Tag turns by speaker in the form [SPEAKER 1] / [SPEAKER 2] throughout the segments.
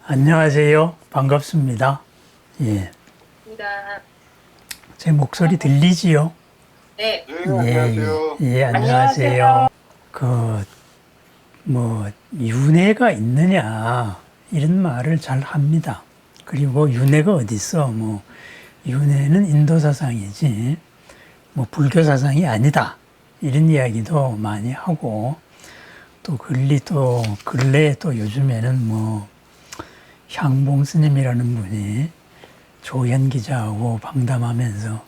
[SPEAKER 1] 안녕하세요. 반갑습니다. 예.
[SPEAKER 2] 입니다.
[SPEAKER 1] 제 목소리 들리지요?
[SPEAKER 2] 네.
[SPEAKER 3] 네, 안녕하세요.
[SPEAKER 1] 예, 안녕하세요. 윤회가 있느냐, 이런 말을 잘 합니다. 그리고 윤회가 어딨어? 윤회는 인도 사상이지, 불교 사상이 아니다. 이런 이야기도 많이 하고, 근래에 또 요즘에는 향봉 스님이라는 분이 조현 기자하고 방담하면서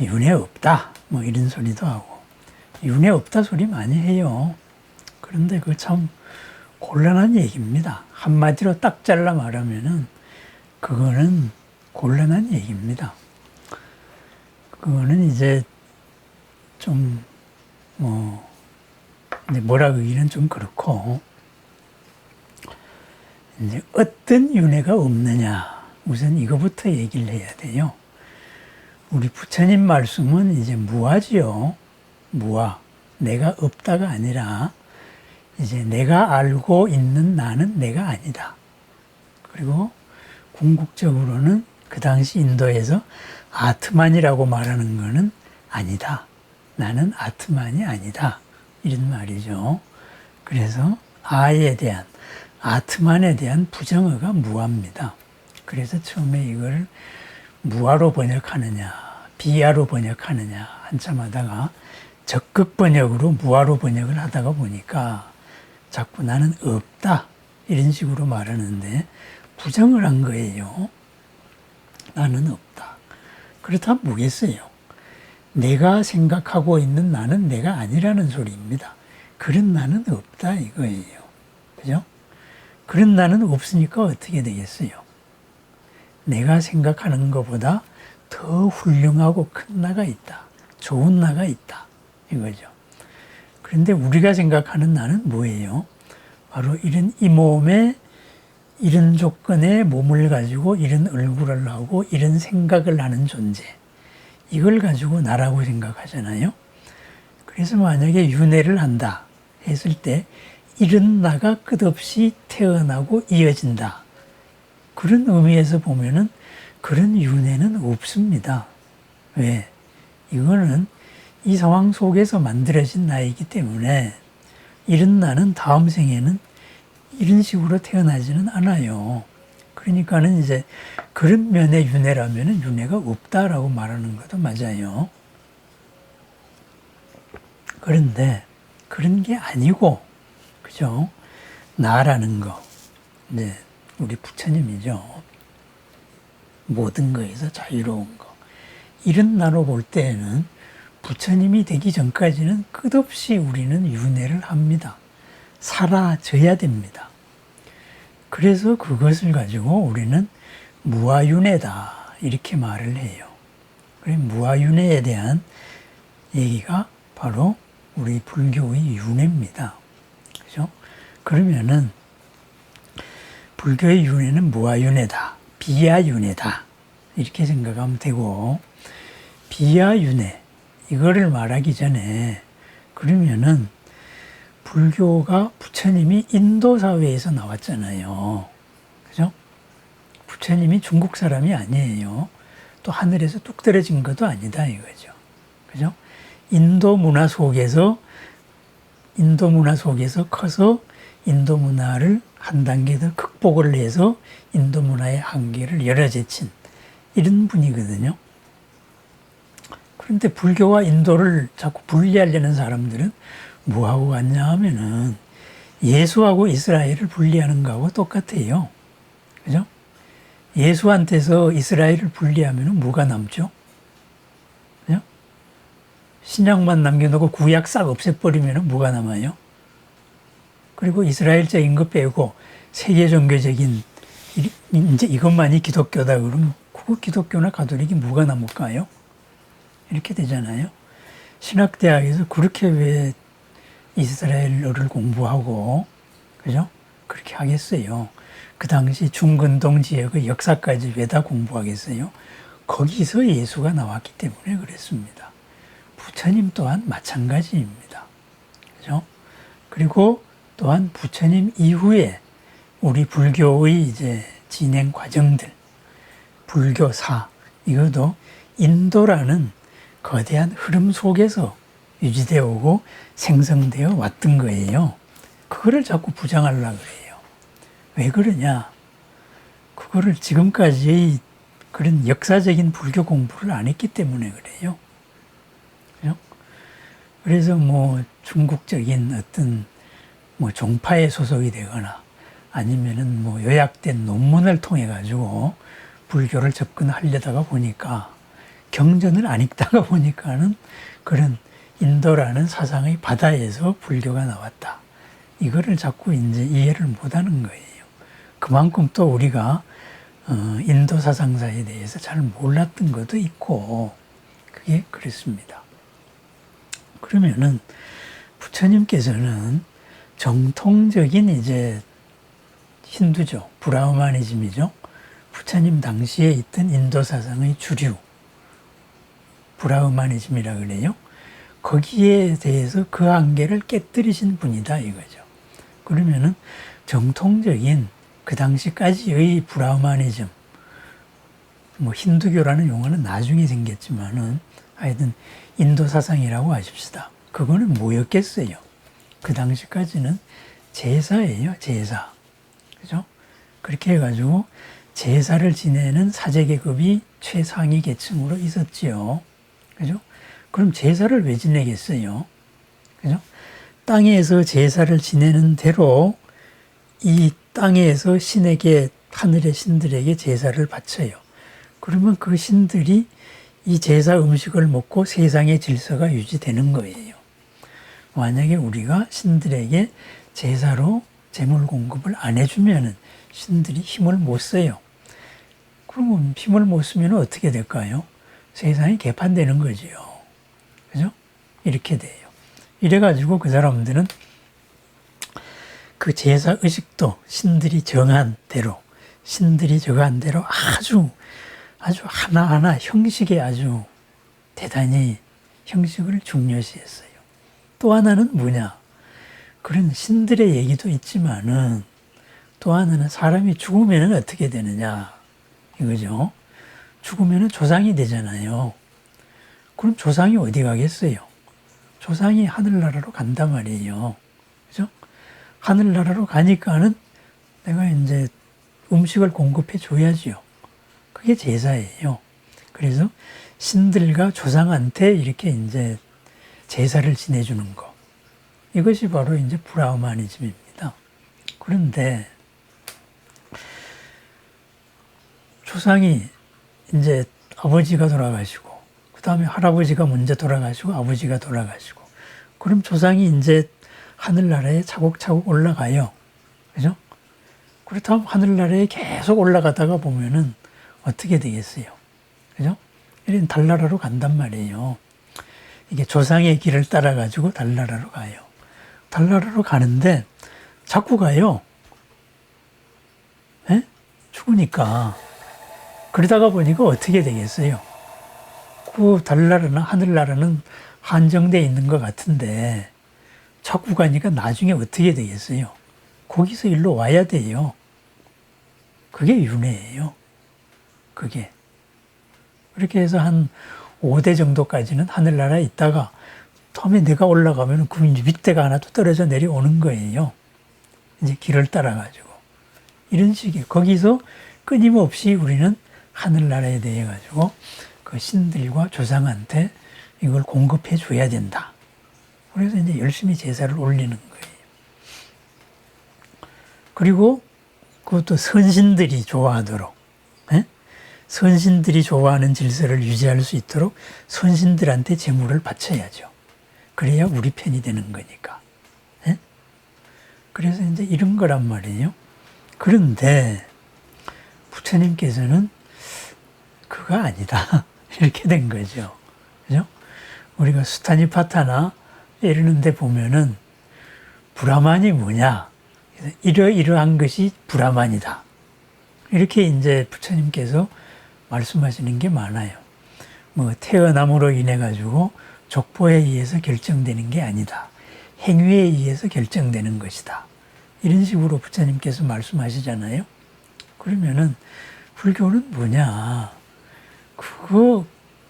[SPEAKER 1] 윤회 없다 이런 소리도 하고, 윤회 없다 소리 많이 해요. 그런데 그거 참 곤란한 얘기입니다. 한마디로 딱 잘라 말하면은 그거는 곤란한 얘기입니다. 그거는 이제 좀 근데 뭐라 그러기는 좀 그렇고, 이제 어떤 윤회가 없느냐, 우선 이거부터 얘기를 해야 돼요. 우리 부처님 말씀은 이제 무아지요. 무아. 내가 없다가 아니라 이제 내가 알고 있는 나는 내가 아니다. 그리고 궁극적으로는 그 당시 인도에서 아트만이라고 말하는 거는 아니다. 나는 아트만이 아니다. 이런 말이죠. 그래서 아에 대한, 아트만에 대한 부정어가 무아입니다. 그래서 처음에 이걸 무아로 번역하느냐, 비아로 번역하느냐 한참 하다가 적극 번역으로 무아로 번역을 하다가 보니까 자꾸 나는 없다 이런 식으로 말하는데 부정을 한 거예요. 나는 없다. 그렇다면 뭐겠어요? 내가 생각하고 있는 나는 내가 아니라는 소리입니다. 그런 나는 없다 이거예요. 그죠? 그런 나는 없으니까 어떻게 되겠어요? 내가 생각하는 것보다 더 훌륭하고 큰 나가 있다. 좋은 나가 있다. 이거죠. 그런데 우리가 생각하는 나는 뭐예요? 바로 이런 이 몸에 이런 조건의 몸을 가지고 이런 얼굴을 하고 이런 생각을 하는 존재. 이걸 가지고 나라고 생각하잖아요. 그래서 만약에 윤회를 한다 했을 때 이런 나가 끝없이 태어나고 이어진다. 그런 의미에서 보면은 그런 윤회는 없습니다. 왜? 이거는 이 상황 속에서 만들어진 나이기 때문에 이런 나는 다음 생에는 이런 식으로 태어나지는 않아요. 그러니까는 이제 그런 면의 윤회라면은 윤회가 없다라고 말하는 것도 맞아요. 그런데 그런 게 아니고, 그죠? 나라는 거, 이제 우리 부처님이죠. 모든 거에서 자유로운 거. 이런 나로 볼 때에는 부처님이 되기 전까지는 끝없이 우리는 윤회를 합니다. 사라져야 됩니다. 그래서 그것을 가지고 우리는 무아윤회다 이렇게 말을 해요. 그래 무아윤회에 대한 얘기가 바로 우리 불교의 윤회입니다. 그죠? 그러면은 불교의 윤회는 무아윤회다, 비아윤회다 이렇게 생각하면 되고, 비아윤회 이거를 말하기 전에 그러면은 불교가 부처님이 인도 사회에서 나왔잖아요. 그죠? 부처님이 중국 사람이 아니에요. 또 하늘에서 뚝 떨어진 것도 아니다 이거죠. 그죠? 인도 문화 속에서 커서 인도 문화를 한 단계 더 극복을 해서 인도 문화의 한계를 열어제친 이런 분이거든요. 그런데 불교와 인도를 자꾸 분리하려는 사람들은 뭐하고 같냐 하면은 예수하고 이스라엘을 분리하는 거하고 똑같아요. 그죠? 예수한테서 이스라엘을 분리하면은 뭐가 남죠? 그죠? 신약만 남겨놓고 구약 싹 없애버리면은 뭐가 남아요? 그리고 이스라엘적인 거 빼고 세계 종교적인 이제 이것만이 기독교다 그러면 그거 기독교나 가톨릭이 뭐가 남을까요? 이렇게 되잖아요. 신학대학에서 그렇게 왜 이스라엘어를 공부하고, 그죠? 그렇게 하겠어요. 그 당시 중근동 지역의 역사까지 왜 다 공부하겠어요? 거기서 예수가 나왔기 때문에 그랬습니다. 부처님 또한 마찬가지입니다. 그죠? 그리고 또한 부처님 이후에 우리 불교의 이제 진행 과정들, 불교사, 이것도 인도라는 거대한 흐름 속에서 유지되어 오고 생성되어 왔던 거예요. 그거를 자꾸 부정하려고 그래요. 왜 그러냐? 그거를 지금까지의 그런 역사적인 불교 공부를 안 했기 때문에 그래요. 그죠? 그래서 뭐 중국적인 어떤 뭐 종파에 소속이 되거나 아니면은 뭐 요약된 논문을 통해 가지고 불교를 접근하려다가 보니까 경전을 안 읽다가 보니까는 그런 인도라는 사상의 바다에서 불교가 나왔다. 이거를 자꾸 이제 이해를 못하는 거예요. 그만큼 또 우리가 인도 사상사에 대해서 잘 몰랐던 것도 있고 그게 그렇습니다. 그러면은 부처님께서는 정통적인 이제 힌두교, 브라흐마니즘이죠. 부처님 당시에 있던 인도 사상의 주류, 브라흐마니즘이라 그래요. 거기에 대해서 그 한계를 깨뜨리신 분이다 이거죠. 그러면은 정통적인 그 당시까지의 브라흐마니즘, 뭐 힌두교라는 용어는 나중에 생겼지만은 하여튼 인도 사상이라고 하십시다. 그거는 뭐였겠어요? 그 당시까지는 제사예요, 제사. 그죠? 그렇게 해가지고 제사를 지내는 사제계급이 최상위 계층으로 있었지요. 그죠? 그럼 제사를 왜 지내겠어요? 그죠? 땅에서 제사를 지내는 대로 이 땅에서 신에게, 하늘의 신들에게 제사를 바쳐요. 그러면 그 신들이 이 제사 음식을 먹고 세상의 질서가 유지되는 거예요. 만약에 우리가 신들에게 제사로 재물 공급을 안 해주면은 신들이 힘을 못 써요. 그러면 힘을 못 쓰면 어떻게 될까요? 세상이 개판되는 거지요. 그죠? 이렇게 돼요. 이래가지고 그 사람들은 그 제사 의식도 신들이 정한 대로, 신들이 정한 대로 아주 하나하나 형식에 아주 대단히 형식을 중요시했어요. 또 하나는 뭐냐? 그런 신들의 얘기도 있지만은 또 하나는 사람이 죽으면 어떻게 되느냐? 이거죠. 죽으면 조상이 되잖아요. 그럼 조상이 어디 가겠어요? 조상이 하늘나라로 간단 말이에요. 그죠? 하늘나라로 가니까는 내가 이제 음식을 공급해 줘야지요. 그게 제사예요. 그래서 신들과 조상한테 이렇게 이제 제사를 지내주는 거. 이것이 바로 이제 브라흐마니즘입니다. 그런데 조상이 이제 아버지가 돌아가시고, 그 다음에 할아버지가 먼저 돌아가시고, 아버지가 돌아가시고, 그럼 조상이 이제 하늘나라에 차곡차곡 올라가요. 그죠? 그렇다면 하늘나라에 계속 올라가다가 보면은 어떻게 되겠어요? 그죠? 이런 달나라로 간단 말이에요. 이게 조상의 길을 따라가지고 달나라로 가요. 달나라로 가는데 자꾸 가요. 에? 죽으니까. 그러다가 보니까 어떻게 되겠어요? 그 달나라나 하늘나라는 한정되어 있는 것 같은데 자꾸 가니까 나중에 어떻게 되겠어요? 거기서 일로 와야 돼요. 그게 윤회예요. 그게. 그렇게 해서 한 5대 정도까지는 하늘나라에 있다가 다음에 내가 올라가면 그 밑대가 하나 또 떨어져 내려오는 거예요. 이제 길을 따라가지고. 이런 식이에요. 거기서 끊임없이 우리는 하늘나라에 대해 가지고 그 신들과 조상한테 이걸 공급해 줘야 된다. 그래서 이제 열심히 제사를 올리는 거예요. 그리고 그것도 선신들이 좋아하도록, 에? 선신들이 좋아하는 질서를 유지할 수 있도록 선신들한테 재물을 바쳐야죠. 그래야 우리 편이 되는 거니까. 에? 그래서 이제 이런 거란 말이에요. 그런데 부처님께서는 그거 아니다. 이렇게 된 거죠. 그죠? 우리가 수타니파타나 이러는 데 보면은 브라만이 뭐냐? 이러이러한 것이 브라만이다. 이렇게 이제 부처님께서 말씀하시는 게 많아요. 뭐 태어남으로 인해 가지고 족보에 의해서 결정되는 게 아니다. 행위에 의해서 결정되는 것이다. 이런 식으로 부처님께서 말씀하시잖아요. 그러면은 불교는 뭐냐?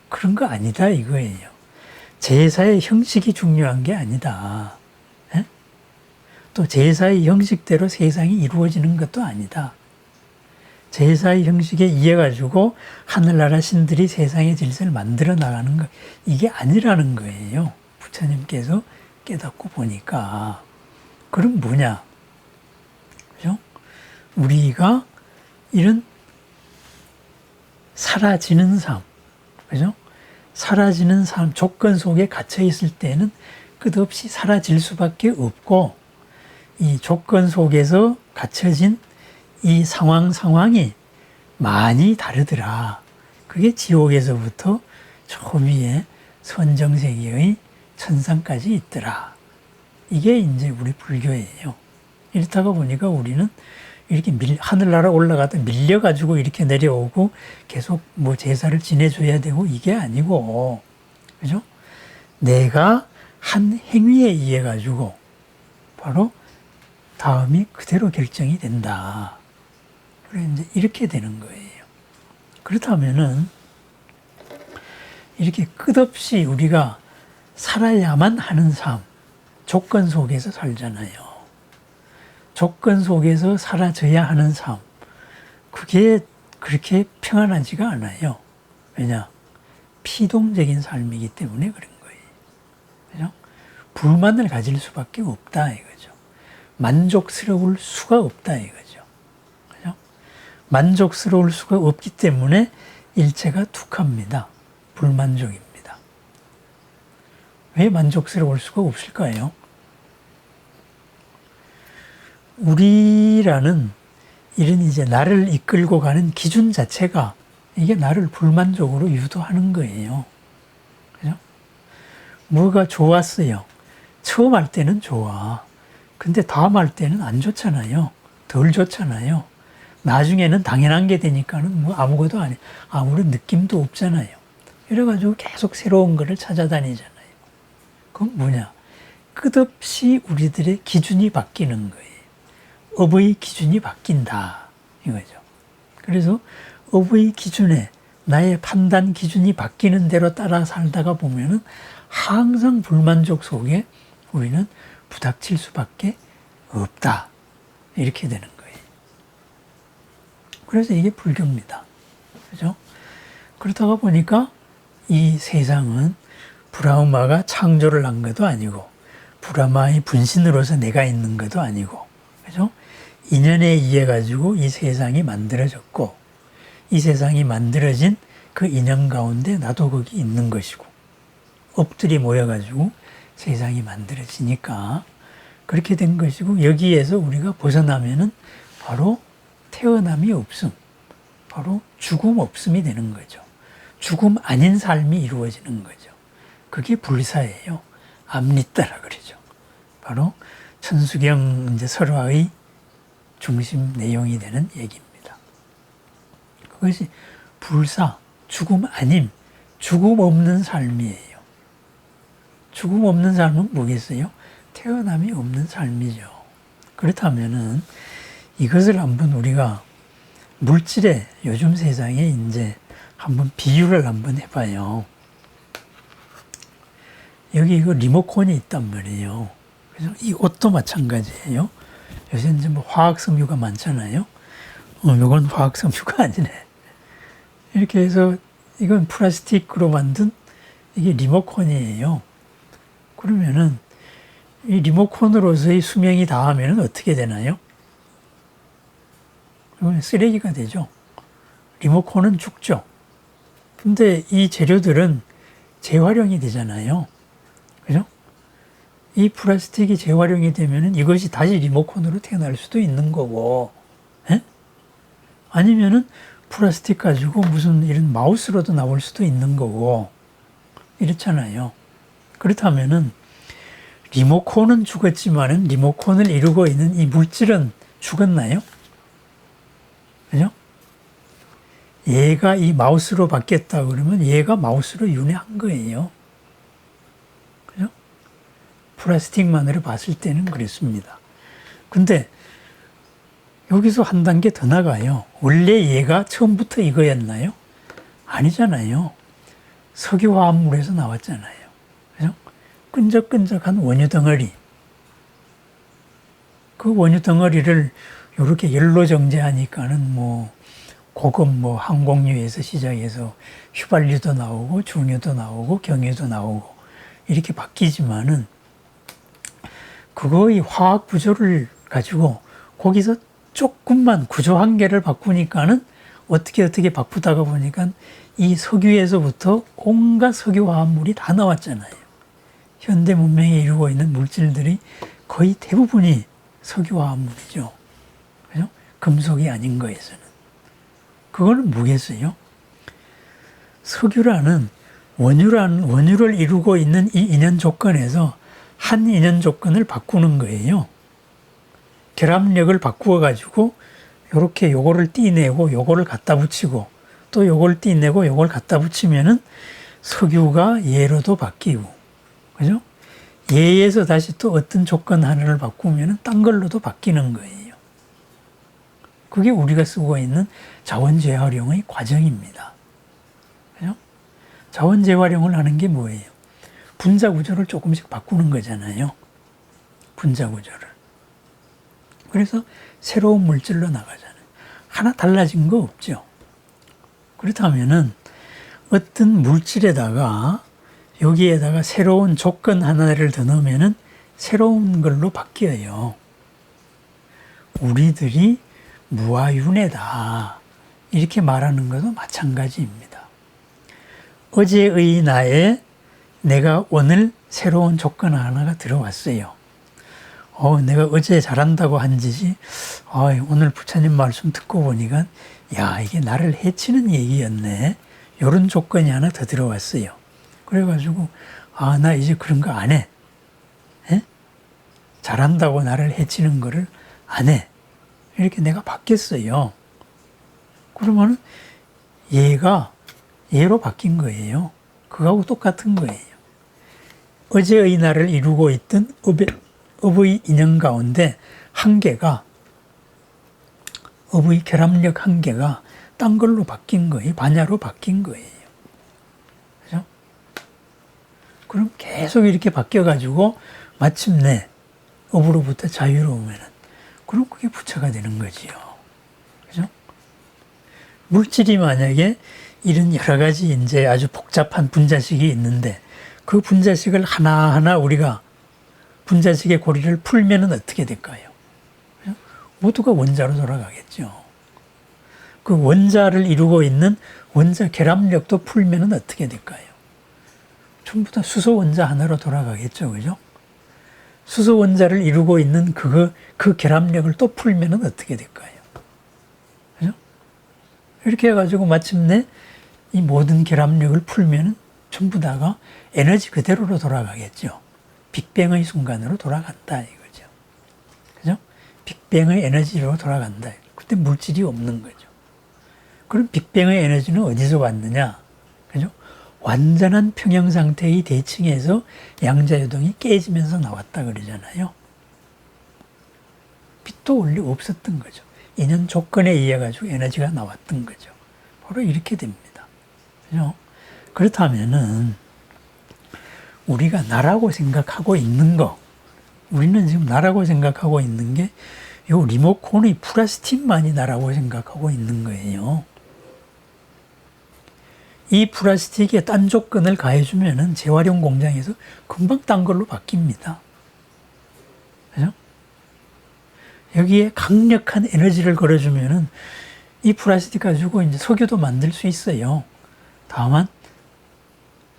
[SPEAKER 1] 그런 거 아니다 이거예요. 제사의 형식이 중요한 게 아니다. 에? 또 제사의 형식대로 세상이 이루어지는 것도 아니다. 제사의 형식에 의해 가지고 하늘나라 신들이 세상의 질서를 만들어 나가는 거 이게 아니라는 거예요. 부처님께서 깨닫고 보니까. 그럼 뭐냐? 그죠? 우리가 이런 사라지는 삶, 그죠? 사라지는 삶 조건 속에 갇혀 있을 때는 끝없이 사라질 수밖에 없고, 이 조건 속에서 갇혀진 이 상황이 많이 다르더라. 그게 지옥에서부터 저 위에 선정세계의 천상까지 있더라. 이게 이제 우리 불교예요. 이렇다가 보니까 우리는 이렇게 하늘나라 올라가다 밀려가지고 이렇게 내려오고 계속 뭐 제사를 지내줘야 되고 이게 아니고, 그죠? 내가 한 행위에 의해 가지고 바로 다음이 그대로 결정이 된다. 그래 이제 이렇게 되는 거예요. 그렇다면은 이렇게 끝없이 우리가 살아야만 하는 삶, 조건 속에서 살잖아요. 조건 속에서 사라져야 하는 삶, 그게 그렇게 평안하지가 않아요. 왜냐? 피동적인 삶이기 때문에 그런 거예요. 그죠? 불만을 가질 수밖에 없다 이거죠. 만족스러울 수가 없다 이거죠. 그죠? 만족스러울 수가 없기 때문에 일체가 툭합니다. 불만족입니다. 왜 만족스러울 수가 없을까요? 우리라는 이런 이제 나를 이끌고 가는 기준 자체가 이게 나를 불만족으로 유도하는 거예요. 그죠? 뭐가 좋았어요. 처음 할 때는 좋아. 근데 다음 할 때는 안 좋잖아요. 덜 좋잖아요. 나중에는 당연한 게 되니까는 뭐 아무것도 아니, 아무런 느낌도 없잖아요. 이래가지고 계속 새로운 거를 찾아다니잖아요. 그건 뭐냐? 끝없이 우리들의 기준이 바뀌는 거예요. 업의 기준이 바뀐다 이거죠. 그래서 업의 기준에 나의 판단 기준이 바뀌는 대로 따라 살다가 보면은 항상 불만족 속에 우리는 부닥칠 수밖에 없다 이렇게 되는 거예요. 그래서 이게 불교입니다. 그죠? 그렇다가 보니까 이 세상은 브라흐마가 창조를 한 것도 아니고 브라흐마의 분신으로서 내가 있는 것도 아니고, 그죠? 인연에 의해 가지고 이 세상이 만들어졌고, 이 세상이 만들어진 그 인연 가운데 나도 거기 있는 것이고, 업들이 모여가지고 세상이 만들어지니까 그렇게 된 것이고, 여기에서 우리가 벗어나면은 바로 태어남이 없음, 바로 죽음 없음이 되는 거죠. 죽음 아닌 삶이 이루어지는 거죠. 그게 불사예요. 암리따라 그러죠. 바로 천수경 이제 설화의 중심 내용이 되는 얘기입니다. 그것이 불사, 죽음 아님, 죽음 없는 삶이에요. 죽음 없는 삶은 뭐겠어요? 태어남이 없는 삶이죠. 그렇다면은 이것을 한번 우리가 물질에 요즘 세상에 이제 한번 비유를 한번 해봐요. 여기 이거 리모컨이 있단 말이에요. 그래서 이 옷도 마찬가지예요. 요새 이제 뭐 화학섬유가 많잖아요. 이건 화학섬유가 아니네. 이렇게 해서 이건 플라스틱으로 만든 이게 리모컨이에요. 그러면은 이 리모컨으로서의 수명이 다하면은 어떻게 되나요? 그러면 쓰레기가 되죠. 리모컨은 죽죠. 근데 이 재료들은 재활용이 되잖아요. 그죠? 이 플라스틱이 재활용이 되면은 이것이 다시 리모컨으로 태어날 수도 있는 거고, 에? 아니면은 플라스틱 가지고 무슨 이런 마우스로도 나올 수도 있는 거고, 이렇잖아요. 그렇다면은 리모컨은 죽었지만은 리모컨을 이루고 있는 이 물질은 죽었나요? 그죠? 얘가 이 마우스로 바뀌었다 그러면 얘가 마우스로 윤회한 거예요. 그죠? 플라스틱만으로 봤을 때는 그렇습니다. 근데 여기서 한 단계 더 나가요. 원래 얘가 처음부터 이거였나요? 아니잖아요. 석유화합물에서 나왔잖아요. 그죠? 끈적끈적한 원유 덩어리. 그 원유 덩어리를 이렇게 열로 정제하니까는 뭐 고급 뭐 항공유에서 시작해서 휘발유도 나오고 중유도 나오고 경유도 나오고 이렇게 바뀌지만은 그거의 화학 구조를 가지고 거기서 조금만 구조 한 개를 바꾸니까는 어떻게 바꾸다가 보니까 이 석유에서부터 온갖 석유화합물이 다 나왔잖아요. 현대 문명에 이루고 있는 물질들이 거의 대부분이 석유화합물이죠. 그죠? 금속이 아닌 거에서는. 그거는 뭐겠어요? 석유라는 원유를 이루고 있는 이 인연 조건에서 한 인연 조건을 바꾸는 거예요. 결합력을 바꾸어 가지고 요렇게 요거를 띠내고 요거를 갖다 붙이고 또 요걸 띠내고 요걸 갖다 붙이면은 석유가 얘로도 바뀌고 그죠? 얘에서 다시 또 어떤 조건 하나를 바꾸면은 딴 걸로도 바뀌는 거예요. 그게 우리가 쓰고 있는 자원 재활용의 과정입니다. 그죠? 자원 재활용을 하는 게 뭐예요? 분자 구조를 조금씩 바꾸는 거잖아요. 분자 구조를. 그래서 새로운 물질로 나가잖아요. 하나 달라진 거 없죠. 그렇다면은 어떤 물질에다가 여기에다가 새로운 조건 하나를 더 넣으면은 새로운 걸로 바뀌어요. 우리들이 무아윤회다. 이렇게 말하는 것도 마찬가지입니다. 어제의 나에 내가 오늘 새로운 조건 하나가 들어왔어요. 내가 어제 잘한다고 한 짓이 오늘 부처님 말씀 듣고 보니까 야 이게 나를 해치는 얘기였네. 이런 조건이 하나 더 들어왔어요. 그래가지고 나 이제 그런 거 안 해. 에? 잘한다고 나를 해치는 거를 안 해. 이렇게 내가 바뀌었어요. 그러면 얘가 얘로 바뀐 거예요. 그거하고 똑같은 거예요. 어제의 나를 이루고 있던 업의 인연 가운데 한 개가 업의 결합력 한 개가 딴 걸로 바뀐 거예요. 반야로 바뀐 거예요. 그죠? 그럼 계속 이렇게 바뀌어가지고 마침내 업으로부터 자유로우면은 그럼 그게 부처가 되는 거지요. 그죠? 물질이 만약에 이런 여러 가지 이제 아주 복잡한 분자식이 있는데 그 분자식을 하나하나 우리가 분자식의 고리를 풀면은 어떻게 될까요? 모두가 원자로 돌아가겠죠. 그 원자를 이루고 있는 원자 결합력도 풀면은 어떻게 될까요? 전부 다 수소 원자 하나로 돌아가겠죠. 그죠? 수소 원자를 이루고 있는 그 결합력을 또 풀면은 어떻게 될까요? 그죠? 이렇게 해가지고 마침내 이 모든 결합력을 풀면은 전부 다가 에너지 그대로로 돌아가겠죠. 빅뱅의 순간으로 돌아간다 이거죠. 그죠? 빅뱅의 에너지로 돌아간다. 그때 물질이 없는 거죠. 그럼 빅뱅의 에너지는 어디서 왔느냐? 그죠? 완전한 평형 상태의 대칭에서 양자요동이 깨지면서 나왔다 그러잖아요. 빛도 원래 없었던 거죠. 인연 조건에 의해 가지고 에너지가 나왔던 거죠. 바로 이렇게 됩니다. 그죠? 그렇다면은 우리가 나라고 생각하고 있는 거, 우리는 지금 나라고 생각하고 있는 게 요 리모컨의 플라스틱만이 나라고 생각하고 있는 거예요. 이 플라스틱에 딴 조건을 가해주면은 재활용 공장에서 금방 딴 걸로 바뀝니다. 그죠? 여기에 강력한 에너지를 걸어주면은 이 플라스틱 가지고 이제 석유도 만들 수 있어요. 다만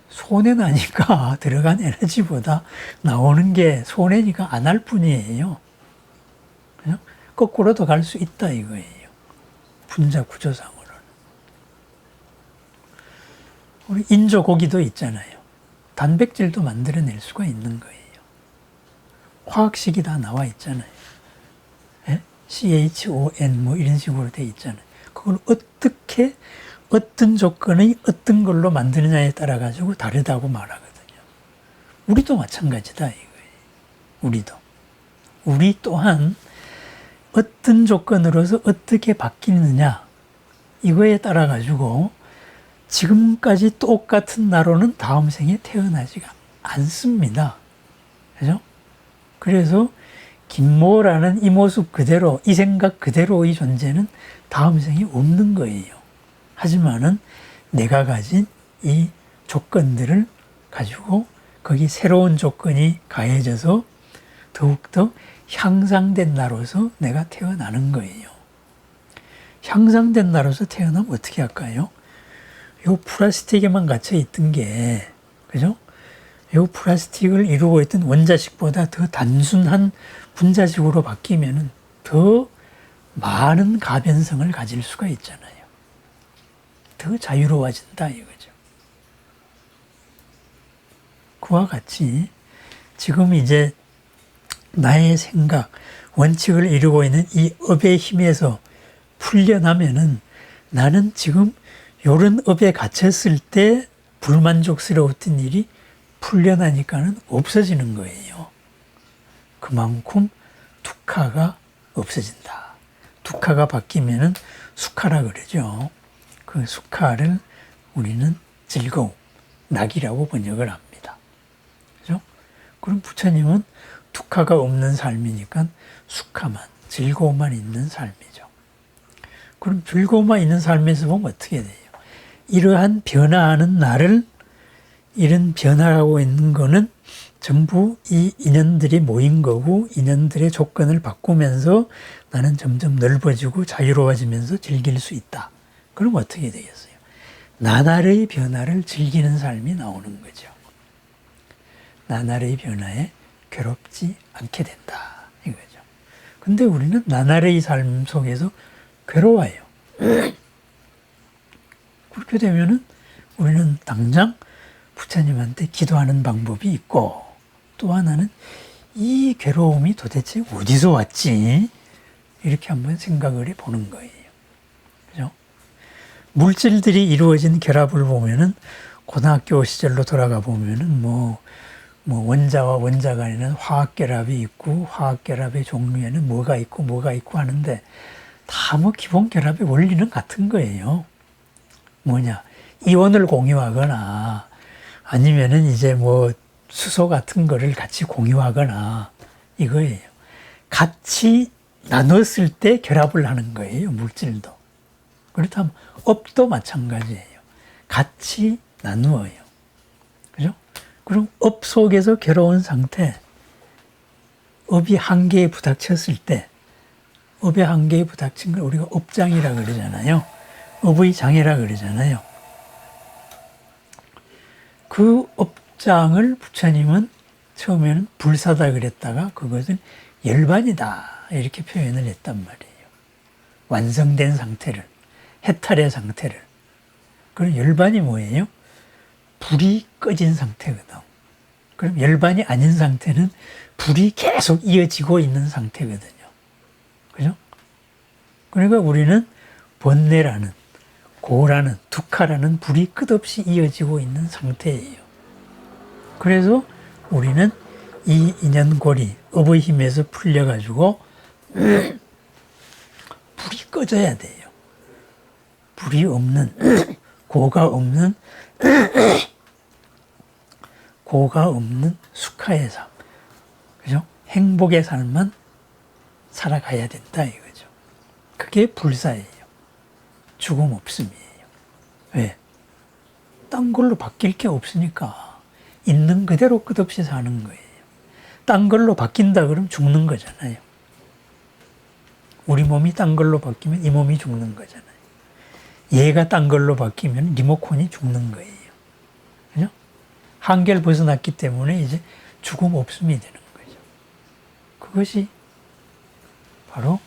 [SPEAKER 1] 손해나니까 들어간 에너지보다 나오는 게 손해니까 안 할 뿐이에요. 그죠? 거꾸로도 갈 수 있다 이거예요. 분자 구조상으로는. 우리 인조 고기도 있잖아요. 단백질도 만들어낼 수가 있는 거예요. 화학식이 다 나와 있잖아요. 예? CHON 뭐 이런 식으로 돼 있잖아요. 그걸 어떻게 어떤 조건의 어떤 걸로 만드느냐에 따라 가지고 다르다고 말하거든요. 우리도 마찬가지다 이거예요. 우리 또한 어떤 조건으로서 어떻게 바뀌느냐 이거에 따라 가지고 지금까지 똑같은 나로는 다음 생에 태어나지가 않습니다. 그죠? 그래서 김모라는 이 모습 그대로, 이 생각 그대로의 존재는 다음 생에 없는 거예요. 하지만은 내가 가진 이 조건들을 가지고 거기 새로운 조건이 가해져서 더욱더 향상된 나로서 내가 태어나는 거예요. 향상된 나로서 태어나면 어떻게 할까요? 요 플라스틱에만 갇혀 있던 게, 그죠? 요 플라스틱을 이루고 있던 원자식보다 더 단순한 분자식으로 바뀌면은 더 많은 가변성을 가질 수가 있잖아요. 더 자유로워진다 이거죠. 그와 같이 지금 이제 나의 생각, 원칙을 이루고 있는 이 업의 힘에서 풀려나면은 나는 지금 요런 업에 갇혔을 때 불만족스러웠던 일이 풀려나니까는 없어지는 거예요. 그만큼 두카가 없어진다. 두카가 바뀌면은 수카라 그러죠. 그 수카를 우리는 즐거움, 낙이라고 번역을 합니다. 그죠? 그럼 부처님은 두카가 없는 삶이니까 수카만, 즐거움만 있는 삶이죠. 그럼 즐거움만 있는 삶에서 보면 어떻게 돼요? 이러한 변화하는 나를, 이런 변화하고 있는 거는 전부 이 인연들이 모인 거고, 인연들의 조건을 바꾸면서 나는 점점 넓어지고 자유로워지면서 즐길 수 있다. 그럼 어떻게 되겠어요? 나날의 변화를 즐기는 삶이 나오는 거죠. 나날의 변화에 괴롭지 않게 된다. 이거죠. 근데 우리는 나날의 삶 속에서 괴로워요. 그렇게 되면은 우리는 당장 부처님한테 기도하는 방법이 있고, 또 하나는 이 괴로움이 도대체 어디서 왔지? 이렇게 한번 생각을 해 보는 거예요. 그죠? 물질들이 이루어진 결합을 보면은 고등학교 시절로 돌아가 보면은 뭐 원자와 원자 간에는 화학 결합이 있고, 화학 결합의 종류에는 뭐가 있고 하는데 다 뭐 기본 결합의 원리는 같은 거예요. 뭐냐, 이온을 공유하거나 아니면은 이제 뭐 수소 같은 거를 같이 공유하거나 이거예요. 같이 나눴을 때 결합을 하는 거예요, 물질도. 그렇다면 업도 마찬가지예요. 같이 나누어요. 그죠? 그럼 업 속에서 괴로운 상태, 업이 한계에 부닥쳤을 때, 업의 한계에 부닥친 걸 우리가 업장이라 그러잖아요. 업의 장애라 그러잖아요. 그 업장을 부처님은 처음에는 불사다 그랬다가 그것을 열반이다 이렇게 표현을 했단 말이에요. 완성된 상태를, 해탈의 상태를. 그럼 열반이 뭐예요? 불이 꺼진 상태거든. 그럼 열반이 아닌 상태는 불이 계속 이어지고 있는 상태거든요. 그죠? 그러니까 우리는 번뇌라는, 고라는, 두카라는 불이 끝없이 이어지고 있는 상태예요. 그래서 우리는 이 인연고리, 업의 힘에서 풀려가지고 불이 꺼져야 돼요. 불이 없는, 고가 없는 수카의 삶. 그죠? 행복의 삶만 살아가야 된다 이거죠. 그게 불사예요. 죽음 없음이에요. 왜? 딴 걸로 바뀔 게 없으니까 있는 그대로 끝없이 사는 거예요. 딴 걸로 바뀐다 그러면 죽는 거잖아요. 우리 몸이 딴 걸로 바뀌면 이 몸이 죽는 거잖아요. 얘가 딴 걸로 바뀌면 리모컨이 죽는 거예요. 그죠? 한계를 벗어났기 때문에 이제 죽음 없음이 되는 거죠. 그것이 바로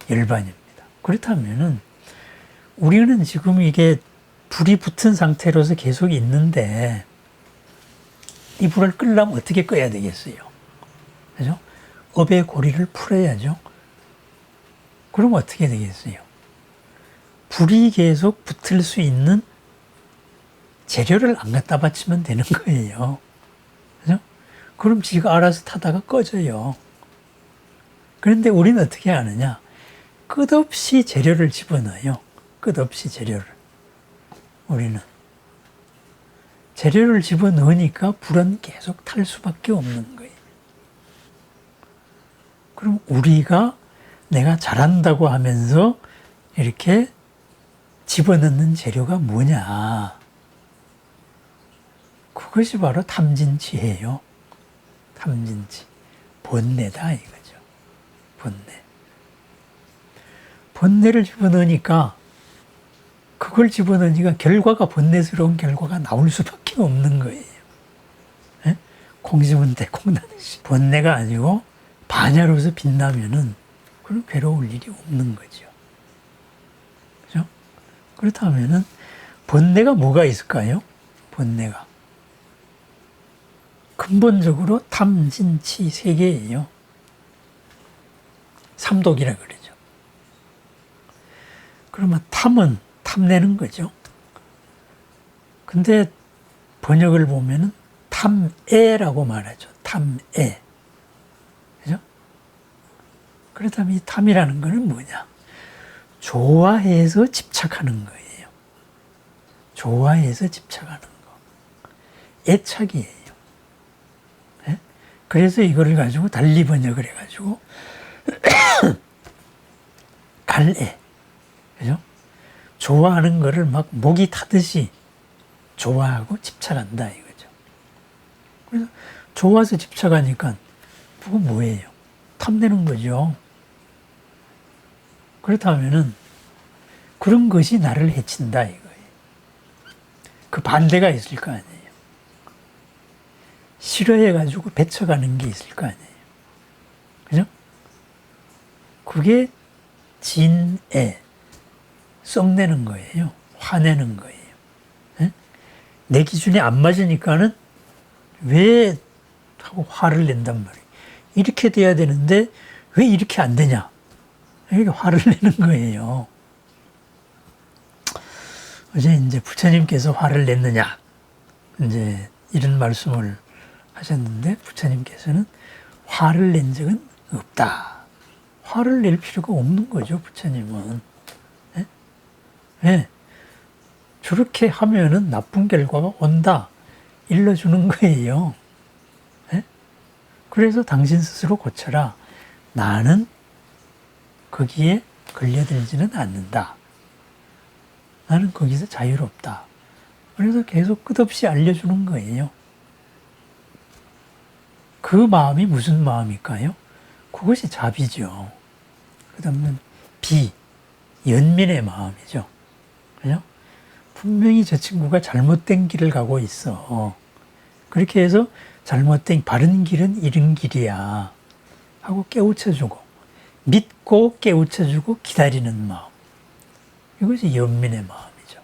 [SPEAKER 1] 열반입니다. 그렇다면은 우리는 지금 이게 불이 붙은 상태로서 계속 있는데 이 불을 끄려면 어떻게 꺼야 되겠어요? 그죠? 업의 고리를 풀어야죠. 그럼 어떻게 되겠어요? 불이 계속 붙을 수 있는 재료를 안 갖다 바치면 되는 거예요. 그죠? 그럼 지가 알아서 타다가 꺼져요. 그런데 우리는 어떻게 하느냐? 끝없이 재료를 집어넣어요. 끝없이 재료를. 우리는. 재료를 집어넣으니까 불은 계속 탈 수밖에 없는 거예요. 그럼 우리가 내가 잘한다고 하면서 이렇게 집어넣는 재료가 뭐냐? 그것이 바로 탐진치예요. 탐진치. 번뇌다 이거죠. 번뇌. 번뇌를 집어넣으니까 그걸 집어넣으니까 결과가 번뇌스러운 결과가 나올 수밖에 없는 거예요. 에? 콩 심은 데 콩 나듯이. 번뇌가 아니고 반야로서 빛나면은 그런 괴로울 일이 없는 거죠. 그죠? 그렇다면은 번뇌가 뭐가 있을까요? 번뇌가. 근본적으로 탐진치 세 개예요. 삼독이라 그러죠. 그러면 탐은 탐내는 거죠. 근데 번역을 보면은 탐애라고 말하죠. 탐애. 그죠? 그렇다면 이 탐이라는 거는 뭐냐? 좋아해서 집착하는 거예요. 좋아해서 집착하는 거. 애착이에요. 네? 그래서 이거를 가지고 달리 번역을 해가지고 갈애. 그죠? 좋아하는 거를 막 목이 타듯이 좋아하고 집착한다 이거죠. 그래서 좋아서 집착하니까 그건 뭐예요? 탐내는 거죠. 그렇다면은 그런 것이 나를 해친다 이거예요. 그 반대가 있을 거 아니에요. 싫어해가지고 배쳐가는 게 있을 거 아니에요. 그죠? 그게 진애. 썩내는 거예요. 화내는 거예요. 에? 내 기준에 안 맞으니까는 왜 하고 화를 낸단 말이에요. 이렇게 돼야 되는데 왜 이렇게 안 되냐. 이렇게 화를 내는 거예요. 어제 이제 부처님께서 화를 냈느냐. 이제 이런 말씀을 하셨는데 부처님께서는 화를 낸 적은 없다. 화를 낼 필요가 없는 거죠, 부처님은. 네. 저렇게 하면은 나쁜 결과가 온다. 일러주는 거예요. 네? 그래서 당신 스스로 고쳐라. 나는 거기에 걸려들지는 않는다. 나는 거기서 자유롭다. 그래서 계속 끝없이 알려주는 거예요. 그 마음이 무슨 마음일까요? 그것이 자비죠. 그 다음은 비, 연민의 마음이죠. 그죠? 분명히 저 친구가 잘못된 길을 가고 있어. 그렇게 해서 잘못된 바른 길은 이런 길이야 하고 깨우쳐주고 믿고 깨우쳐주고 기다리는 마음. 이것이 연민의 마음이죠.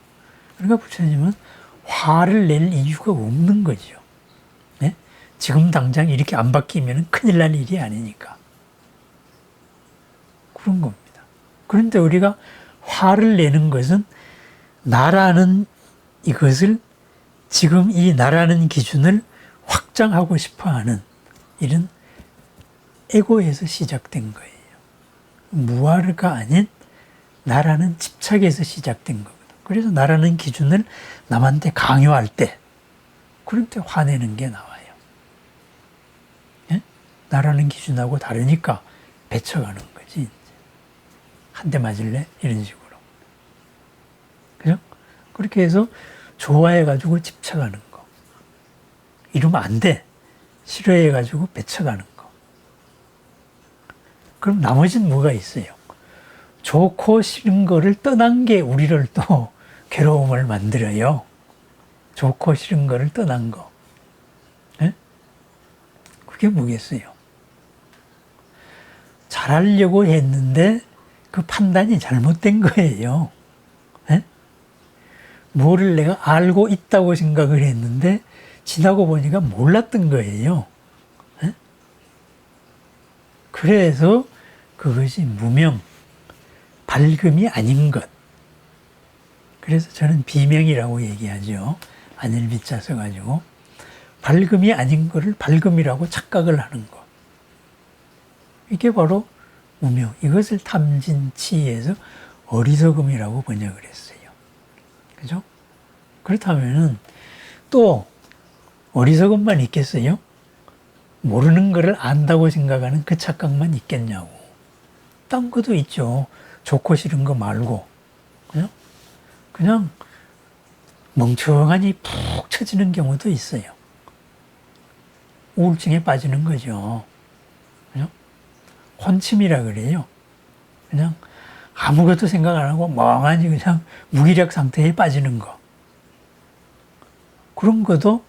[SPEAKER 1] 그러니까 부처님은 화를 낼 이유가 없는 거죠. 네? 지금 당장 이렇게 안 바뀌면 큰일 날 일이 아니니까. 그런 겁니다. 그런데 우리가 화를 내는 것은 나라는 이것을 지금 이 나라는 기준을 확장하고 싶어 하는 이런 에고에서 시작된 거예요. 무아가 아닌 나라는 집착에서 시작된 거거든. 그래서 나라는 기준을 남한테 강요할 때 그럴 때 화내는 게 나와요. 예? 나라는 기준하고 다르니까 배쳐가는 거지. 한 대 맞을래? 이런 식으로. 그죠? 그렇게 해서 좋아해가지고 집착하는 거. 이러면 안 돼. 싫어해가지고 배쳐가는 거. 그럼 나머지는 뭐가 있어요? 좋고 싫은 거를 떠난 게 우리를 또 괴로움을 만들어요. 좋고 싫은 거를 떠난 거. 네? 그게 뭐겠어요? 잘하려고 했는데 그 판단이 잘못된 거예요. 네? 뭐를 내가 알고 있다고 생각을 했는데 지나고 보니까 몰랐던 거예요. 네? 그래서 그것이 무명, 밝음이 아닌 것. 그래서 저는 비명이라고 얘기하죠. 아닐 비자 써가지고. 밝음이 아닌 것을 밝음이라고 착각을 하는 것. 이게 바로 우명. 이것을 탐진치에서 어리석음이라고 번역을 했어요. 그죠? 그렇다면은 또 어리석음만 있겠어요? 모르는 거를 안다고 생각하는 그 착각만 있겠냐고. 딴 것도 있죠. 좋고 싫은 거 말고. 그냥 멍청하니 푹 처지는 경우도 있어요. 우울증에 빠지는 거죠. 그죠? 혼침이라 그래요. 그냥 아무것도 생각 안 하고 멍하니 그냥 무기력 상태에 빠지는 거. 그런 것도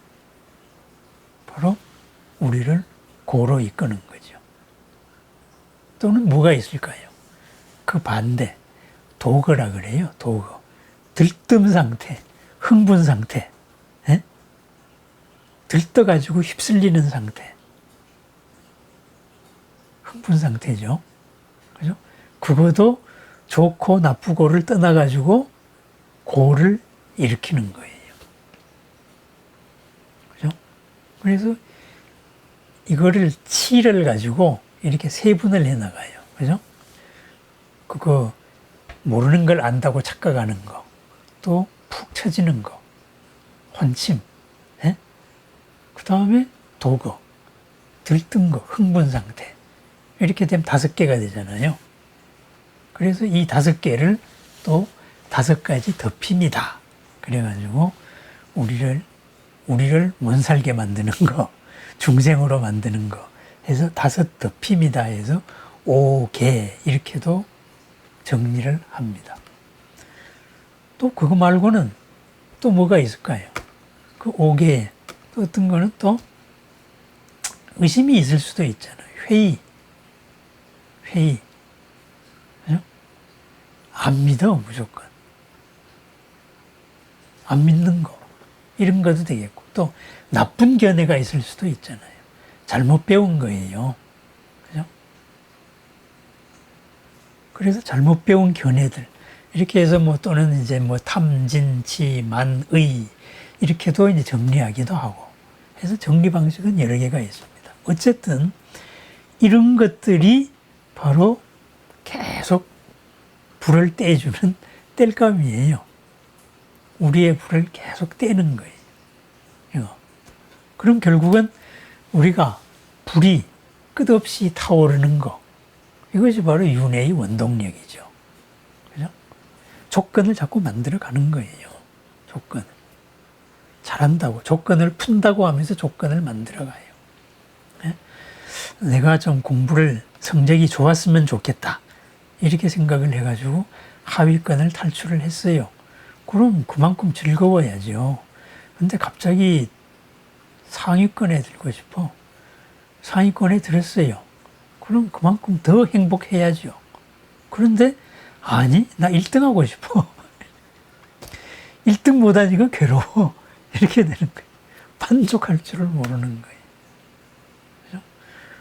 [SPEAKER 1] 바로 우리를 고로 이끄는 거죠. 또는 뭐가 있을까요? 그 반대, 도거라 그래요. 도거. 들뜸 상태, 흥분 상태, 예? 들떠가지고 휩쓸리는 상태. 흥분 상태죠. 그죠? 그것도 좋고 나쁘고를 떠나가지고 고를 일으키는 거예요. 그죠? 그래서 이거를 치를 가지고 이렇게 세분을 해 나가요. 그죠? 그거 모르는 걸 안다고 착각하는 거, 또 푹 처지는 거, 혼침, 예? 그 다음에 도거, 들뜬 거, 흥분 상태. 이렇게 되면 5개가 되잖아요. 그래서 이 5개를 또 5가지 덮입니다. 그래가지고 우리를 못 살게 만드는 거, 중생으로 만드는 거 해서 5 덮입니다 해서 5개 이렇게도 정리를 합니다. 또 그거 말고는 또 뭐가 있을까요? 그 5개에 또 어떤 거는 또 의심이 있을 수도 있잖아요. 회의. 그죠? 안 믿어, 무조건. 안 믿는 거. 이런 것도 되겠고. 또 나쁜 견해가 있을 수도 있잖아요. 잘못 배운 거예요. 그죠? 그래서 잘못 배운 견해들. 이렇게 해서 뭐 또는 이제 뭐 탐진치, 만의. 이렇게도 이제 정리하기도 하고. 해서 정리 방식은 여러 개가 있습니다. 어쨌든 이런 것들이 바로 계속 불을 떼주는 뗄감이에요. 우리의 불을 계속 떼는 거예요. 이거. 그럼 결국은 우리가 불이 끝없이 타오르는 거, 이것이 바로 윤회의 원동력이죠. 그죠? 조건을 자꾸 만들어 가는 거예요. 조건을. 잘한다고, 조건을 푼다고 하면서 조건을 만들어 가요. 네? 내가 좀 공부를 성적이 좋았으면 좋겠다. 이렇게 생각을 해가지고 하위권을 탈출을 했어요. 그럼 그만큼 즐거워야죠. 근데 갑자기 상위권에 들고 싶어. 상위권에 들었어요. 그럼 그만큼 더 행복해야죠. 그런데 아니, 나 1등 하고 싶어. 1등 못하니까 괴로워. 이렇게 되는 거예요. 만족할 줄을 모르는 거예요. 그죠?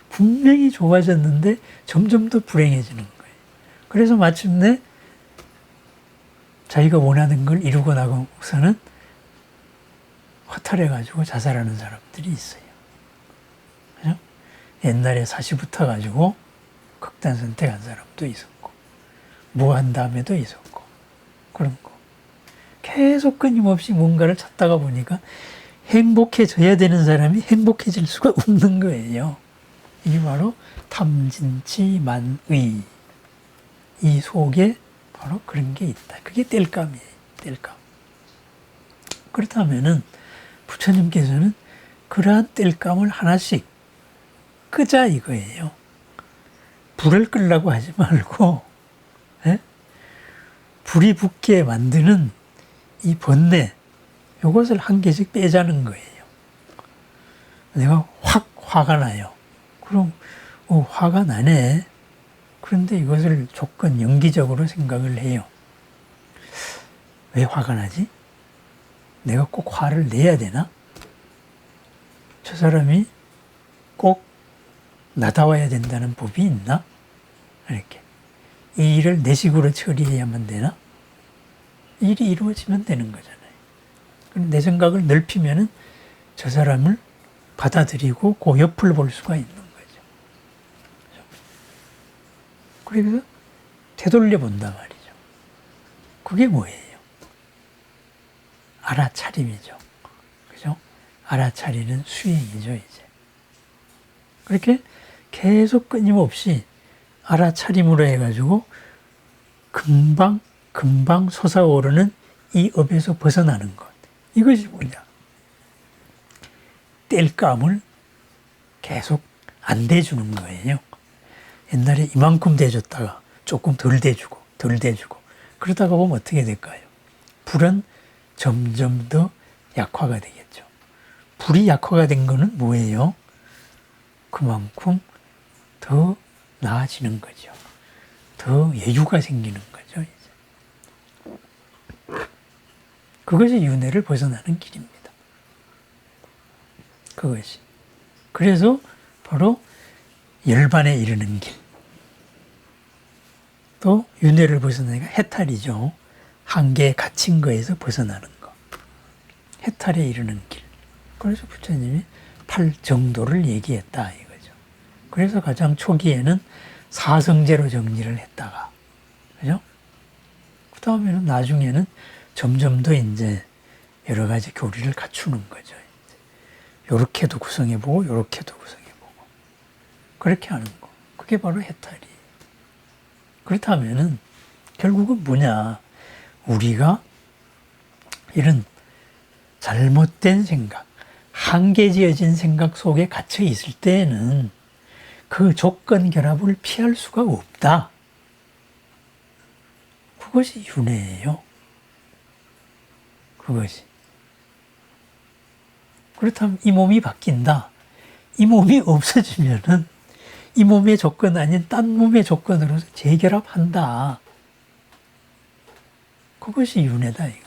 [SPEAKER 1] 분명히 좋아졌는데 점점 더 불행해지는 거예요. 그래서 마침내 자기가 원하는 걸 이루고 나고서는 허탈해가지고 자살하는 사람들이 있어요. 그죠? 옛날에 사시 붙어가지고 극단 선택한 사람도 있었고, 무한 다음에도 있었고, 그런 거. 계속 끊임없이 뭔가를 찾다가 보니까 행복해져야 되는 사람이 행복해질 수가 없는 거예요. 이게 바로 탐진치만의. 이 속에 바로 그런 게 있다. 그게 뗄감이에요. 뗄감. 그렇다면은 부처님께서는 그러한 뗄감을 하나씩 끄자 이거예요. 불을 끌려고 하지 말고, 예? 불이 붙게 만드는 이 번뇌, 이것을 한 개씩 빼자는 거예요. 내가 확 화가 나요. 그럼 화가 나네. 그런데 이것을 조건 연기적으로 생각을 해요. 왜 화가 나지? 내가 꼭 화를 내야 되나? 저 사람이 꼭 나다워야 된다는 법이 있나? 이렇게. 이 일을 내 식으로 처리해야만 되나? 일이 이루어지면 되는 거잖아요. 그럼 내 생각을 넓히면은 저 사람을 받아들이고 그 옆을 볼 수가 있는 거죠. 그래서 되돌려 본단 말이죠. 그게 뭐예요? 알아차림이죠. 그죠? 알아차리는 수행이죠, 이제. 그렇게 계속 끊임없이 알아차림으로 해가지고 금방 솟아오르는 이 업에서 벗어나는 것. 이것이 뭐냐? 땔감을 계속 안 대주는 거예요. 옛날에 이만큼 대줬다가 조금 덜 대주고 그러다가 보면 어떻게 될까요? 불은 점점 더 약화가 되겠죠. 불이 약화가 된 거는 뭐예요? 그만큼 더 나아지는 거죠. 더 여유가 생기는 거죠. 이제. 그것이 윤회를 벗어나는 길입니다. 그것이. 그래서 바로 열반에 이르는 길. 또 윤회를 벗어나니까 해탈이죠. 한계에 갇힌 거에서 벗어나는 거. 해탈에 이르는 길. 그래서 부처님이 8정도를 얘기했다 이거죠. 그래서 가장 초기에는 사성제로 정리를 했다가, 그죠? 그 다음에는 나중에는 점점 더 이제 여러 가지 교리를 갖추는 거죠. 요렇게도 구성해보고, 요렇게도 구성해보고. 그렇게 하는 거. 그게 바로 해탈이에요. 그렇다면은, 결국은 뭐냐. 우리가 이런 잘못된 생각, 한계지어진 생각 속에 갇혀 있을 때에는 그 조건 결합을 피할 수가 없다. 그것이 윤회예요. 그것이. 그렇다면 이 몸이 바뀐다. 이 몸이 없어지면은 이 몸의 조건 아닌 딴 몸의 조건으로 재결합한다. 그것이 윤회다 이거예요.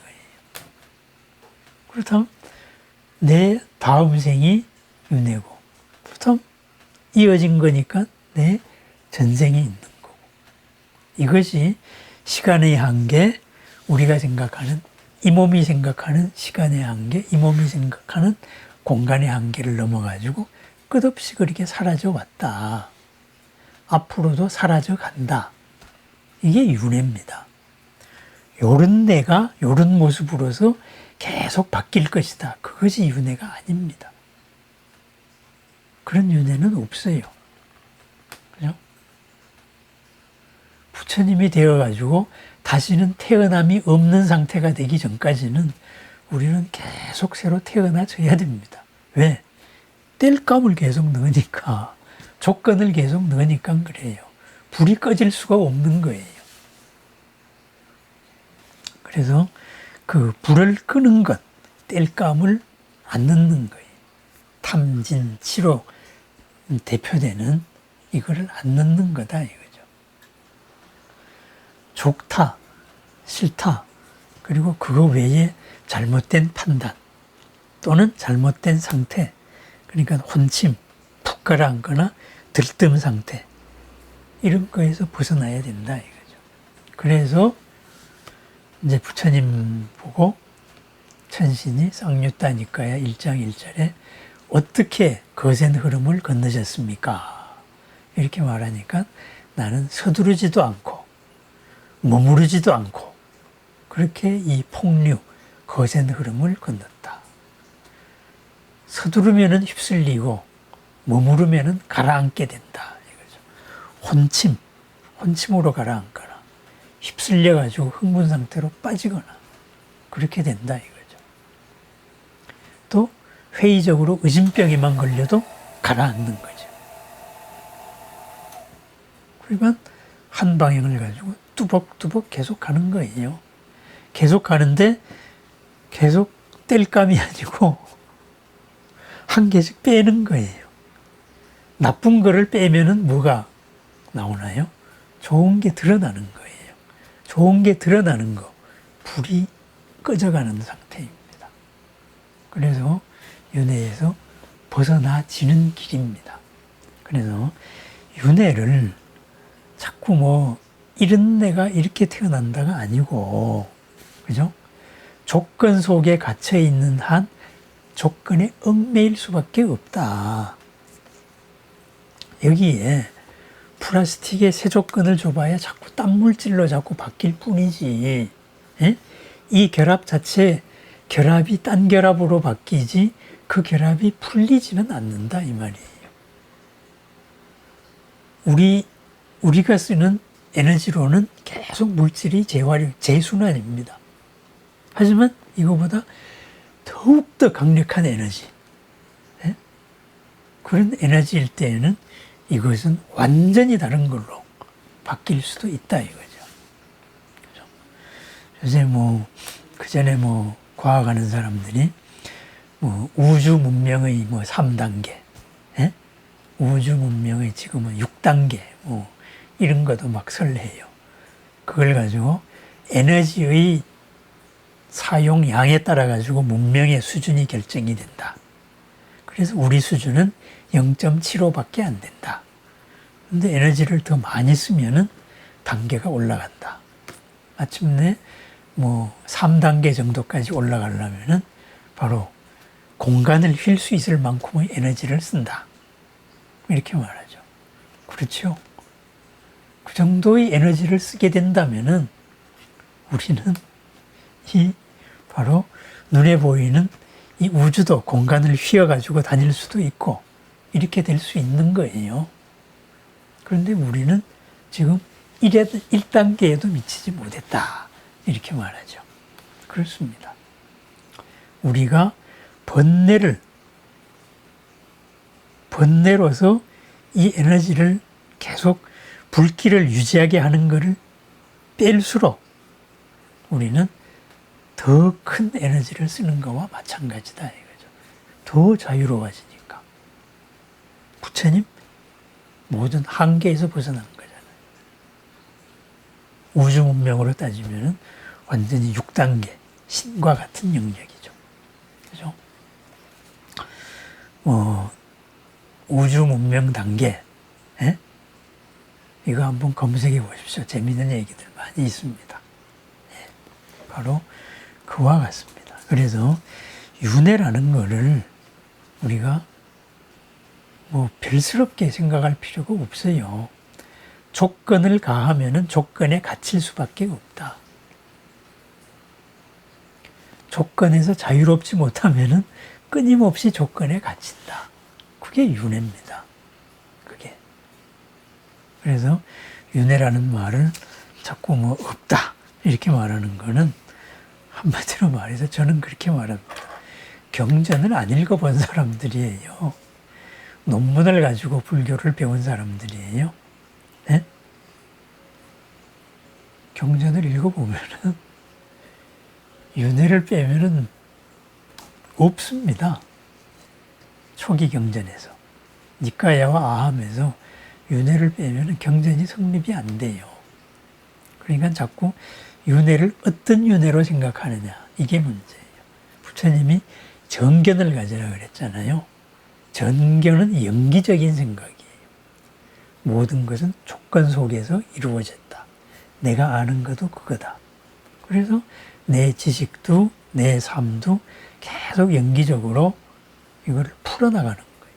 [SPEAKER 1] 그렇다면 내 다음 생이 윤회고, 그렇다면 이어진 거니까 내 전생에 있는 거고. 이것이 시간의 한계, 우리가 생각하는 이 몸이 생각하는 시간의 한계, 이 몸이 생각하는 공간의 한계를 넘어가지고 끝없이 그렇게 사라져 왔다. 앞으로도 사라져 간다. 이게 윤회입니다. 요런 내가 요런 모습으로서 계속 바뀔 것이다. 그것이 윤회가 아닙니다. 그런 윤회는 없어요. 그죠? 부처님이 되어가지고 다시는 태어남이 없는 상태가 되기 전까지는 우리는 계속 새로 태어나줘야 됩니다. 왜? 땔감을 계속 넣으니까, 조건을 계속 넣으니까 그래요. 불이 꺼질 수가 없는 거예요. 그래서 그 불을 끄는 것, 땔감을 안 넣는 거예요. 탐진, 치로 대표되는 이거를 안 넣는 거다 이거죠. 좋다, 싫다, 그리고 그거 외에 잘못된 판단 또는 잘못된 상태, 그러니까 혼침, 푹 가라앉거나 들뜸 상태, 이런 거에서 벗어나야 된다 이거죠. 그래서 이제 부처님 보고 천신이 쌍유따니까야 1장 1절에 어떻게 거센 흐름을 건너셨습니까? 이렇게 말하니까 나는 서두르지도 않고 머무르지도 않고 그렇게 이 폭류, 거센 흐름을 건넜다. 서두르면은 휩쓸리고 머무르면은 가라앉게 된다. 이거죠. 혼침으로 가라앉거나 휩쓸려가지고 흥분 상태로 빠지거나 그렇게 된다 이거죠. 또 회의적으로 의심병에만 걸려도 가라앉는 거죠. 그러니까 한 방향을 가지고 뚜벅뚜벅 계속 가는 거예요. 계속 가는데 계속 땔감이 아니고 한 개씩 빼는 거예요. 나쁜 거를 빼면은 뭐가 나오나요? 좋은 게 드러나는 거예요. 좋은 게 드러나는 거, 불이 꺼져가는 상태입니다. 그래서 윤회에서 벗어나지는 길입니다. 그래서 윤회를 자꾸 뭐 이런 내가 이렇게 태어난다가 아니고, 그죠? 조건 속에 갇혀 있는 한 조건에 얽매일 수밖에 없다. 여기에 플라스틱에 세 조건을 줘봐야 자꾸 딴 물질로 자꾸 바뀔 뿐이지. 예? 이 결합 자체, 결합이 딴 결합으로 바뀌지 그 결합이 풀리지는 않는다 이 말이에요. 우리가 쓰는 에너지로는 계속 물질이 재순환입니다. 하지만 이거보다 더욱더 강력한 에너지, 예? 그런 에너지일 때에는 이것은 완전히 다른 걸로 바뀔 수도 있다 이거죠. 그죠? 요새 그전에 과학하는 사람들이 우주 문명의 3단계, 예? 우주 문명의 지금은 6단계, 이런 것도 막 설해요. 그걸 가지고 에너지의 사용량에 따라 가지고 문명의 수준이 결정이 된다. 그래서 우리 수준은 0.75밖에 안 된다. 근데 에너지를 더 많이 쓰면은 단계가 올라간다. 마침내 3단계 정도까지 올라가려면은 바로 공간을 휠 수 있을 만큼의 에너지를 쓴다. 이렇게 말하죠. 그렇죠. 그 정도의 에너지를 쓰게 된다면은 우리는 바로 눈에 보이는 이 우주도 공간을 휘어가지고 다닐 수도 있고 이렇게 될 수 있는 거예요. 그런데 우리는 지금 1단계에도 미치지 못했다. 이렇게 말하죠. 그렇습니다. 우리가 번뇌로서 이 에너지를 계속 불길을 유지하게 하는 것을 뺄수록 우리는 더 큰 에너지를 쓰는 것과 마찬가지다 이거죠. 더 자유로워지니까. 부처님 모든 한계에서 벗어난 거잖아요. 우주 문명으로 따지면 완전히 6단계 신과 같은 영역이죠. 그죠? 우주 문명 단계, 예? 이거 한번 검색해 보십시오. 재미있는 얘기들 많이 있습니다. 예. 바로 그와 같습니다. 그래서 윤회라는 거를 우리가 별스럽게 생각할 필요가 없어요. 조건을 가하면은 조건에 갇힐 수밖에 없다. 조건에서 자유롭지 못하면은 끊임없이 조건에 갇힌다. 그게 윤회입니다. 그게. 그래서 윤회라는 말을 자꾸 없다 이렇게 말하는 거는 한마디로 말해서 저는 그렇게 말합니다. 경전을 안 읽어본 사람들이에요. 논문을 가지고 불교를 배운 사람들이에요. 네? 경전을 읽어보면은 윤회를 빼면은 없습니다. 초기 경전에서. 니까야와 아함에서 윤회를 빼면은 경전이 성립이 안 돼요. 그러니까 자꾸 윤회를 어떤 윤회로 생각하느냐. 이게 문제예요. 부처님이 정견을 가지라 그랬잖아요. 전견은 연기적인 생각이에요. 모든 것은 조건 속에서 이루어졌다. 내가 아는 것도 그거다. 그래서 내 지식도 내 삶도 계속 연기적으로 이걸 풀어나가는 거예요.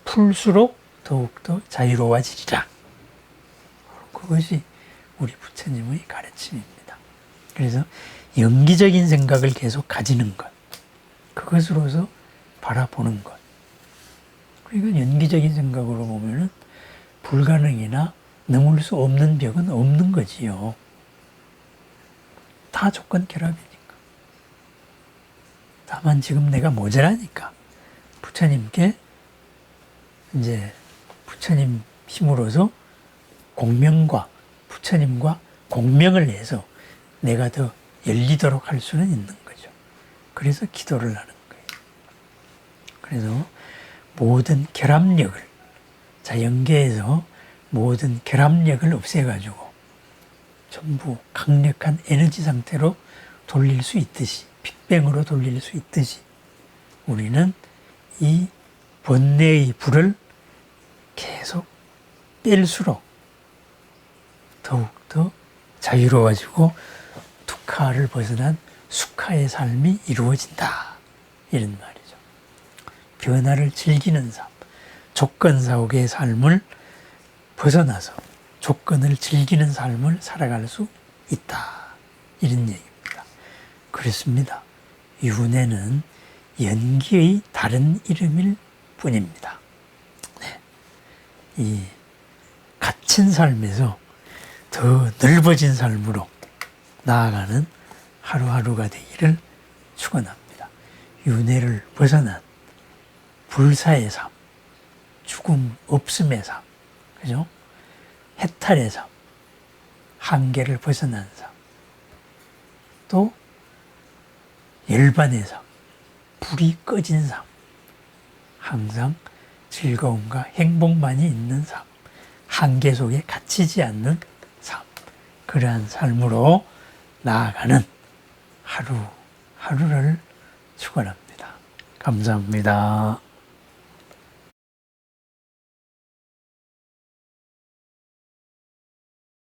[SPEAKER 1] 풀수록 더욱더 자유로워지리라. 그것이 우리 부처님의 가르침입니다. 그래서 연기적인 생각을 계속 가지는 것. 그것으로서 바라보는 것. 그러니까 연기적인 생각으로 보면은 불가능이나 넘을 수 없는 벽은 없는 거지요. 다 조건 결합이니까. 다만 지금 내가 모자라니까 부처님께 이제 부처님 힘으로서 공명과 부처님과 공명을 해서 내가 더 열리도록 할 수는 있는 거죠. 그래서 기도를 하는 거예요. 그래서 모든 결합력을 자연계에서 모든 결합력을 없애가지고 전부 강력한 에너지 상태로 돌릴 수 있듯이 빅뱅으로 돌릴 수 있듯이 우리는 이 번뇌의 불을 계속 뺄수록 더욱더 자유로워지고 두카를 벗어난 수카의 삶이 이루어진다. 이런 말이죠. 변화를 즐기는 삶, 조건 사옥의 삶을 벗어나서 조건을 즐기는 삶을 살아갈 수 있다. 이런 얘기입니다. 그렇습니다. 윤회는 연기의 다른 이름일 뿐입니다. 네. 이 갇힌 삶에서 더 넓어진 삶으로 나아가는 하루하루가 되기를 축원합니다. 윤회를 벗어난 불사의 삶, 죽음 없음의 삶, 그죠? 해탈의 삶, 한계를 벗어난 삶, 또 열반의 삶, 불이 꺼진 삶, 항상 즐거움과 행복만이 있는 삶, 한계 속에 갇히지 않는 삶, 그러한 삶으로 나아가는 하루하루를 축원합니다. 감사합니다.